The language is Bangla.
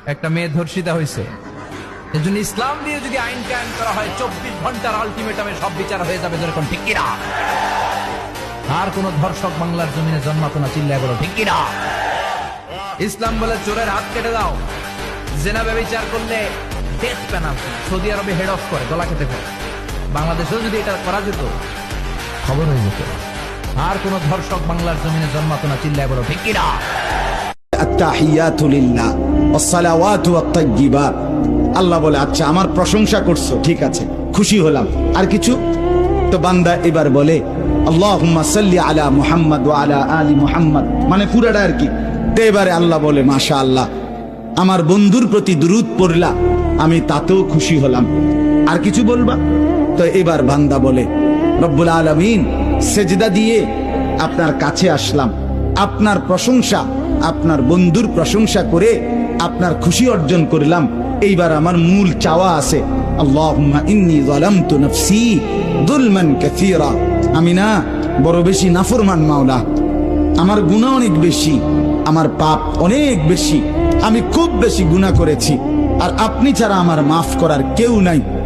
একটা মেয়ে ধর্ষিতা হয়েছে, এজন্য ইসলাম দিয়ে যদি আইন কায়েম করা হয় 24 ঘন্টার আলটিমেটামে সব বিচার হয়ে যাবে, যেরকম ঠিক কিনা? আর কোন ধর্ষক বাংলার জমিনে জন্মাতো না, চিল্লায় বলো ঠিক কিনা? ইসলাম বলে চোরের হাত কেটে দাও, জেনা ব্যভিচার করলে ডেথ পেনাল্টি। সৌদি আরবে হেড অফ করে, গলা কেটে ফেলে। বাংলাদেশেও যদি এটা করা যেত, খবর হয়ে যেত। আর কোন ধর্ষক বাংলার জমিনে জন্মাতো না, চিল্লায় বলো ঠিক কিনা? আত্তাহিয়াতু লিল্লাহ ওয়াসসালাওয়াতু ওয়াত-তাইয়্যিবাত। আল্লাহ বলে আচ্ছা আমার প্রশংসা করছো, ঠিক আছে, খুশি হলাম, আর কিছু? তো বান্দা এবার বলে আল্লাহুম্মা সাল্লি আলা মুহাম্মদ ওয়া আলা আলি মুহাম্মদ, মানে পুরাটা আর কি। তো এবারে আল্লাহ বলে মাশাআল্লাহ, আমার বন্ধুর প্রতি দুরূদ পড়লা, আমি তাতেও খুশি হলাম, আর কিছু বলবা? তো এবার বান্দা বলে রব্বুল আলামিন, সেজদা দিয়ে আপনার কাছে আসলাম, আপনার প্রশংসা, আপনার বন্ধুর প্রশংসা করে আপনার খুশি অর্জন করলাম। এইবার আমার মূল চাওয়া আছে, আল্লাহুম্মা ইন্নী যালামতু নাফসি যুলমান কাসীরা। আমি না বড় বেশি নাফরমান মাওলা, আমার গুনাহ অনেক বেশি, আমার পাপ অনেক বেশি, আমি খুব বেশি গুনাহ করেছি, আর আপনি ছাড়া আমার মাফ করার কেউ নাই।